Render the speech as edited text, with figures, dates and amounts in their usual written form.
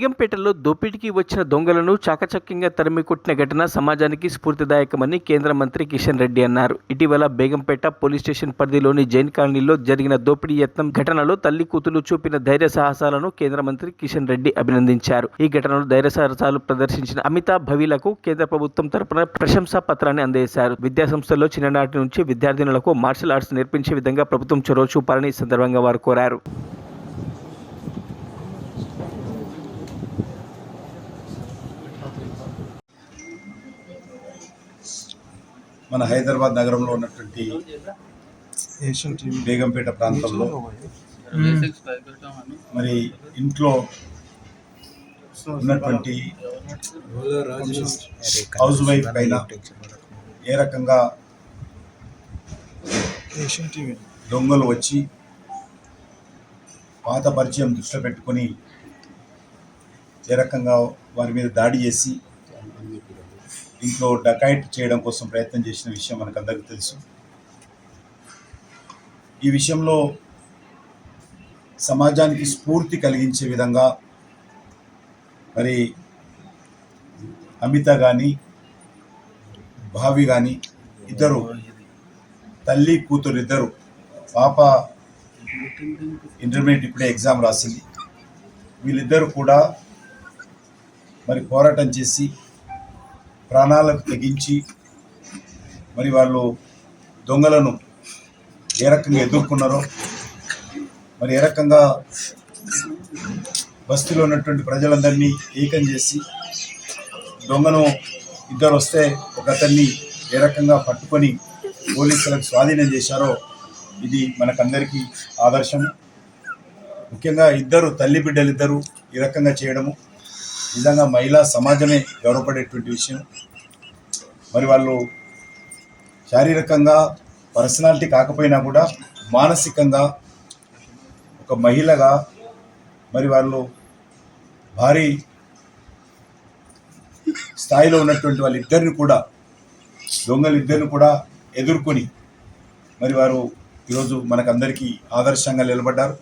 బేగంపేటలో దోపిడీకి వచ్చిన దొంగలను చాకచక్యంగా తరిమికొట్టిన ఘటన సమాజానికి స్ఫూర్తిదాయకమని కేంద్ర మంత్రి కిషన్ రెడ్డి అన్నారు. ఇటీవల బేగంపేట పోలీస్ స్టేషన్ పరిధిలోని జైన్ కాలనీలో జరిగిన దోపిడీ యత్నం ఘటనలో తల్లి కూతురు చూపిన ధైర్య సాహసాలను కేంద్ర మంత్రి కిషన్ రెడ్డి అభినందించారు. ఈ ఘటనలో ధైర్య సాహసాలు ప్రదర్శించిన అమితా భవీలకు కేంద్ర ప్రభుత్వం తరపున ప్రశంసా పత్రాన్ని అందజేశారు. విద్యాసంస్థల్లో చిన్ననాటి నుంచి విద్యార్థినులకు మార్షల్ ఆర్ట్స్ నేర్పించే విధంగా ప్రభుత్వం చొరవ చూపాలని ఈ సందర్భంగా వారు కోరారు. మన హైదరాబాద్ నగరంలో ఉన్నటువంటి బేగంపేట ప్రాంతంలో మరి ఇంట్లో ఉన్నటువంటి హౌస్ వైఫ్ పైన ఏ రకంగా దొంగలు వచ్చి పాత పరిచయం దృష్టిలో పెట్టుకొని ఏ రకంగా వారి మీద దాడి చేసి ఇంట్లో డకాయిట్ చేయడం కోసం ప్రయత్నం చేసిన విషయం మనకందరికీ తెలుసు. ఈ విషయంలో సమాజానికి స్ఫూర్తి కలిగించే విధంగా మరి అమిత కానీ భావి కానీ ఇద్దరు తల్లి కూతురు ఇద్దరు, పాప ఇంటర్మీడియట్ ఇప్పుడే ఎగ్జామ్ రాసింది. వీళ్ళిద్దరూ కూడా మరి పోరాటం చేసి ప్రాణాలకు తెగించి మరి వాళ్ళు దొంగలను ఏ రకంగా ఎదుర్కొన్నారో, మరి ఏ రకంగా బస్తీలో ఉన్నటువంటి ప్రజలందరినీ ఏకం చేసి దొంగను ఇద్దరు వస్తే ఒక అతన్ని ఏ రకంగా పట్టుకొని పోలీసులకు స్వాధీనం చేశారో ఇది మనకందరికీ ఆదర్శం. ముఖ్యంగా ఇద్దరు తల్లి బిడ్డలిద్దరూ ఈ రకంగా చేయడము నిజంగా మహిళా సమాజమే గౌరవపడేటువంటి విషయం. మరి వాళ్ళు శారీరకంగా పర్సనాలిటీ కాకపోయినా కూడా మానసికంగా ఒక మహిళగా మరి వాళ్ళు భారీ స్థాయిలో ఉన్నటువంటి వాళ్ళిద్దరిని కూడా దొంగలిద్దరిని కూడా ఎదుర్కొని మరి వారు ఈరోజు మనకందరికీ ఆదర్శంగా నిలబడ్డారు.